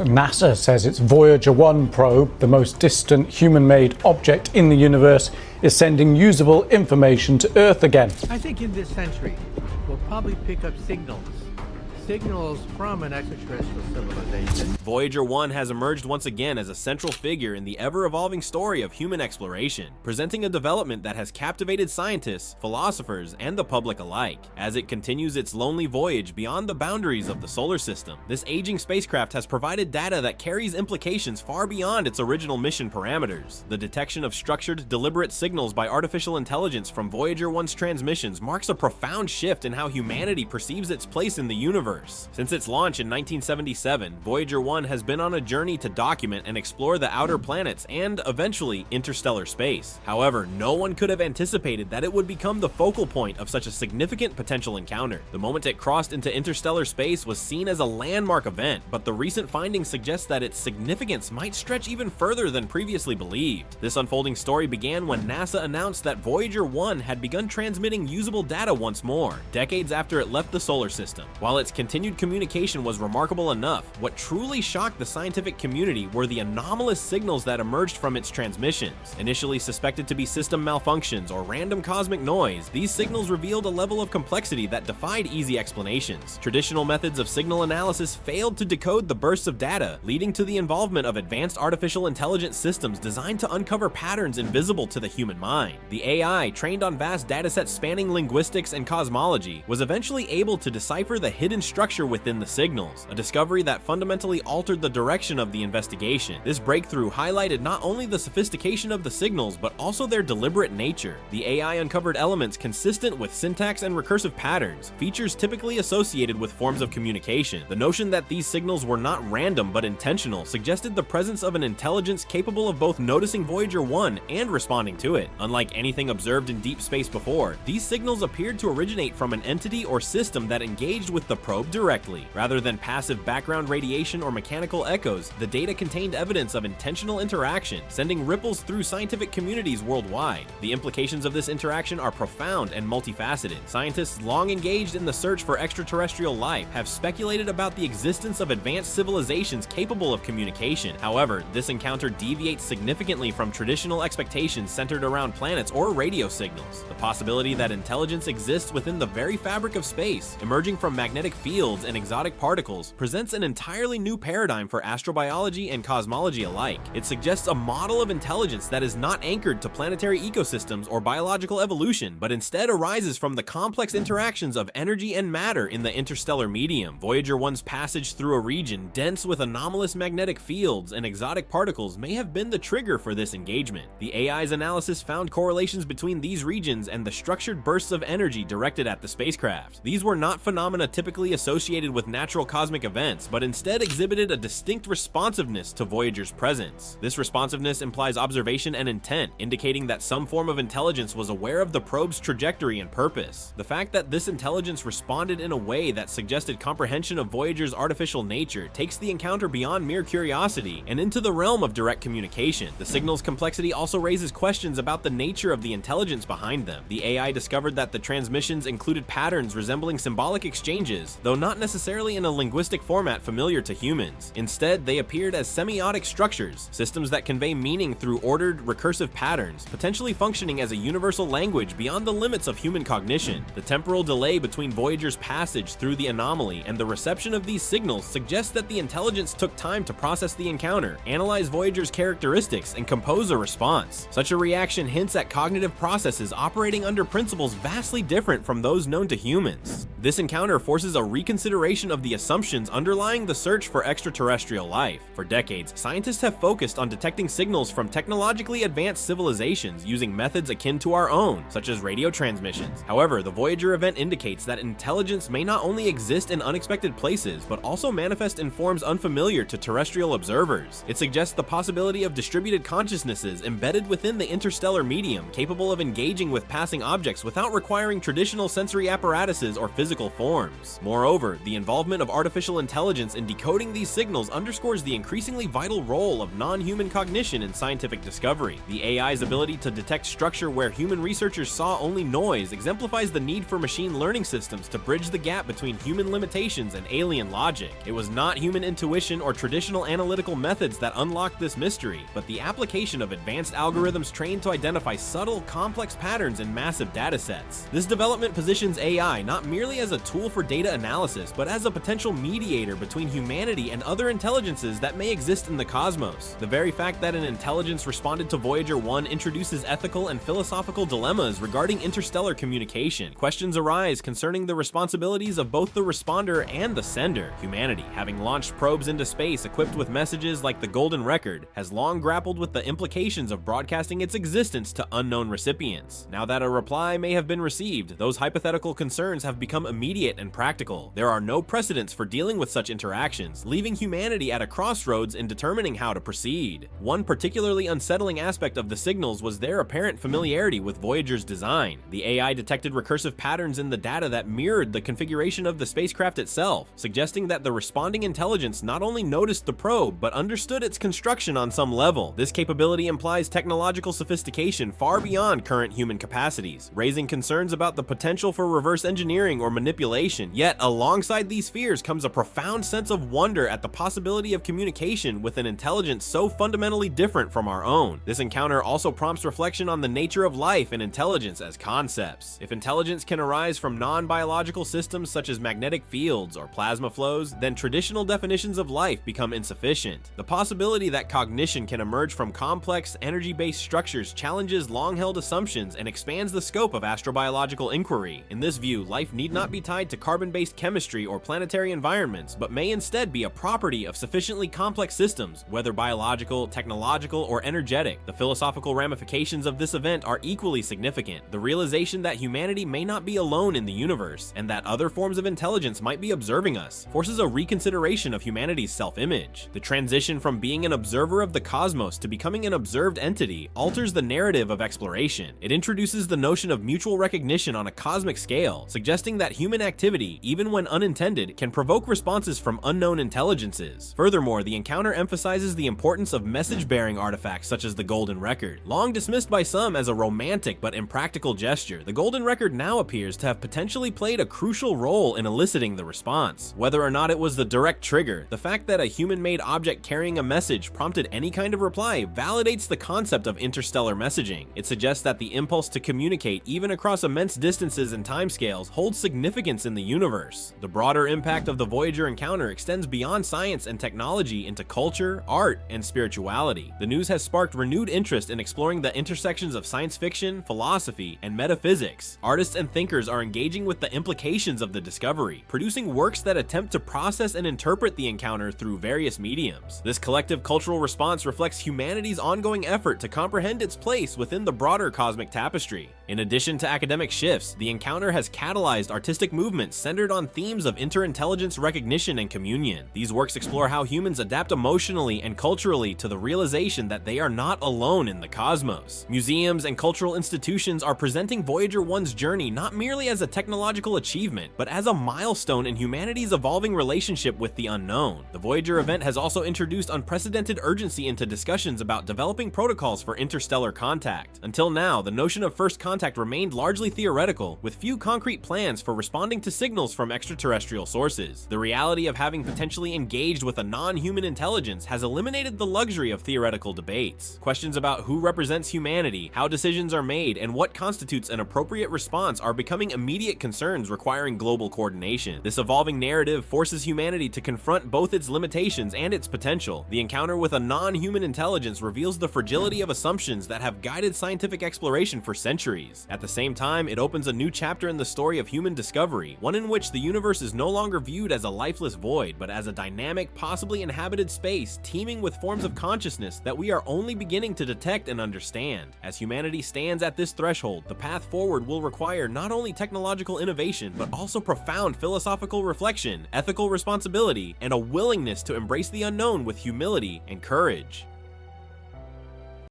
NASA says its Voyager 1 probe, the most distant human-made object in the universe, is sending usable information to Earth again. I think in this century, we'll probably pick up signals from an extraterrestrial civilization. Voyager 1 has emerged once again as a central figure in the ever-evolving story of human exploration, presenting a development that has captivated scientists, philosophers, and the public alike. As it continues its lonely voyage beyond the boundaries of the solar system, this aging spacecraft has provided data that carries implications far beyond its original mission parameters. The detection of structured, deliberate signals by artificial intelligence from Voyager 1's transmissions marks a profound shift in how humanity perceives its place in the universe. Since its launch in 1977, Voyager 1 has been on a journey to document and explore the outer planets and, eventually, interstellar space. However, no one could have anticipated that it would become the focal point of such a significant potential encounter. The moment it crossed into interstellar space was seen as a landmark event, but the recent findings suggest that its significance might stretch even further than previously believed. This unfolding story began when NASA announced that Voyager 1 had begun transmitting usable data once more, decades after it left the solar system. While its continued communication was remarkable enough, what truly shocked the scientific community were the anomalous signals that emerged from its transmissions. Initially suspected to be system malfunctions or random cosmic noise, these signals revealed a level of complexity that defied easy explanations. Traditional methods of signal analysis failed to decode the bursts of data, leading to the involvement of advanced artificial intelligence systems designed to uncover patterns invisible to the human mind. The AI, trained on vast datasets spanning linguistics and cosmology, was eventually able to decipher the hidden structure within the signals, a discovery that fundamentally altered the direction of the investigation. This breakthrough highlighted not only the sophistication of the signals, but also their deliberate nature. The AI uncovered elements consistent with syntax and recursive patterns, features typically associated with forms of communication. The notion that these signals were not random but intentional suggested the presence of an intelligence capable of both noticing Voyager 1 and responding to it. Unlike anything observed in deep space before, these signals appeared to originate from an entity or system that engaged with the probe directly. Rather than passive background radiation or mechanical echoes, the data contained evidence of intentional interaction, sending ripples through scientific communities worldwide. The implications of this interaction are profound and multifaceted. Scientists long engaged in the search for extraterrestrial life have speculated about the existence of advanced civilizations capable of communication. However, this encounter deviates significantly from traditional expectations centered around planets or radio signals. The possibility that intelligence exists within the very fabric of space, emerging from magnetic fields and exotic particles, presents an entirely new paradigm for astrobiology and cosmology alike. It suggests a model of intelligence that is not anchored to planetary ecosystems or biological evolution, but instead arises from the complex interactions of energy and matter in the interstellar medium. Voyager 1's passage through a region dense with anomalous magnetic fields and exotic particles may have been the trigger for this engagement. The AI's analysis found correlations between these regions and the structured bursts of energy directed at the spacecraft. These were not phenomena typically associated with natural cosmic events, but instead exhibited a distinct responsiveness to Voyager's presence. This responsiveness implies observation and intent, indicating that some form of intelligence was aware of the probe's trajectory and purpose. The fact that this intelligence responded in a way that suggested comprehension of Voyager's artificial nature takes the encounter beyond mere curiosity and into the realm of direct communication. The signal's complexity also raises questions about the nature of the intelligence behind them. The AI discovered that the transmissions included patterns resembling symbolic exchanges, though not necessarily in a linguistic format familiar to humans. Instead, they appeared as semiotic structures, systems that convey meaning through ordered, recursive patterns, potentially functioning as a universal language beyond the limits of human cognition. The temporal delay between Voyager's passage through the anomaly and the reception of these signals suggests that the intelligence took time to process the encounter, analyze Voyager's characteristics, and compose a response. Such a reaction hints at cognitive processes operating under principles vastly different from those known to humans. This encounter forces a reconsideration of the assumptions underlying the search for extraterrestrial life. For decades, scientists have focused on detecting signals from technologically advanced civilizations using methods akin to our own, such as radio transmissions. However, the Voyager event indicates that intelligence may not only exist in unexpected places, but also manifest in forms unfamiliar to terrestrial observers. It suggests the possibility of distributed consciousnesses embedded within the interstellar medium, capable of engaging with passing objects without requiring traditional sensory apparatuses or physical forms. Moreover, Moreover, the involvement of artificial intelligence in decoding these signals underscores the increasingly vital role of non-human cognition in scientific discovery. The AI's ability to detect structure where human researchers saw only noise exemplifies the need for machine learning systems to bridge the gap between human limitations and alien logic. It was not human intuition or traditional analytical methods that unlocked this mystery, but the application of advanced algorithms trained to identify subtle, complex patterns in massive datasets. This development positions AI not merely as a tool for data analysis, but as a potential mediator between humanity and other intelligences that may exist in the cosmos. The very fact that an intelligence responded to Voyager 1 introduces ethical and philosophical dilemmas regarding interstellar communication. Questions arise concerning the responsibilities of both the responder and the sender. Humanity, having launched probes into space equipped with messages like the Golden Record, has long grappled with the implications of broadcasting its existence to unknown recipients. Now that a reply may have been received, those hypothetical concerns have become immediate and practical. There are no precedents for dealing with such interactions, leaving humanity at a crossroads in determining how to proceed. One particularly unsettling aspect of the signals was their apparent familiarity with Voyager's design. The AI detected recursive patterns in the data that mirrored the configuration of the spacecraft itself, suggesting that the responding intelligence not only noticed the probe, but understood its construction on some level. This capability implies technological sophistication far beyond current human capacities, raising concerns about the potential for reverse engineering or manipulation. Yet, alongside these fears comes a profound sense of wonder at the possibility of communication with an intelligence so fundamentally different from our own. This encounter also prompts reflection on the nature of life and intelligence as concepts. If intelligence can arise from non-biological systems such as magnetic fields or plasma flows, then traditional definitions of life become insufficient. The possibility that cognition can emerge from complex, energy-based structures challenges long-held assumptions and expands the scope of astrobiological inquiry. In this view, life need not be tied to carbon-based chemistry or planetary environments, but may instead be a property of sufficiently complex systems, whether biological, technological, or energetic. The philosophical ramifications of this event are equally significant. The realization that humanity may not be alone in the universe, and that other forms of intelligence might be observing us, forces a reconsideration of humanity's self-image. The transition from being an observer of the cosmos to becoming an observed entity alters the narrative of exploration. It introduces the notion of mutual recognition on a cosmic scale, suggesting that human activity, even when unintended, can provoke responses from unknown intelligences. Furthermore, the encounter emphasizes the importance of message-bearing artifacts such as the Golden Record. Long dismissed by some as a romantic but impractical gesture, the Golden Record now appears to have potentially played a crucial role in eliciting the response. Whether or not it was the direct trigger, the fact that a human-made object carrying a message prompted any kind of reply validates the concept of interstellar messaging. It suggests that the impulse to communicate, even across immense distances and timescales, holds significance in the universe. The broader impact of the Voyager encounter extends beyond science and technology into culture, art, and spirituality. The news has sparked renewed interest in exploring the intersections of science fiction, philosophy, and metaphysics. Artists and thinkers are engaging with the implications of the discovery, producing works that attempt to process and interpret the encounter through various mediums. This collective cultural response reflects humanity's ongoing effort to comprehend its place within the broader cosmic tapestry. In addition to academic shifts, the encounter has catalyzed artistic movements centered on themes of interintelligence recognition and communion. These works explore how humans adapt emotionally and culturally to the realization that they are not alone in the cosmos. Museums and cultural institutions are presenting Voyager 1's journey not merely as a technological achievement, but as a milestone in humanity's evolving relationship with the unknown. The Voyager event has also introduced unprecedented urgency into discussions about developing protocols for interstellar contact. Until now, the notion of first contact remained largely theoretical, with few concrete plans for responding to signals from extraterrestrial sources. The reality of having potentially engaged with a non-human intelligence has eliminated the luxury of theoretical debates. Questions about who represents humanity, how decisions are made, and what constitutes an appropriate response are becoming immediate concerns requiring global coordination. This evolving narrative forces humanity to confront both its limitations and its potential. The encounter with a non-human intelligence reveals the fragility of assumptions that have guided scientific exploration for centuries. At the same time, it opens a new chapter in the story of human discovery, one in which the universe is no longer viewed as a lifeless void, but as a dynamic, possibly inhabited space teeming with forms of consciousness that we are only beginning to detect and understand. As humanity stands at this threshold, the path forward will require not only technological innovation, but also profound philosophical reflection, ethical responsibility, and a willingness to embrace the unknown with humility and courage.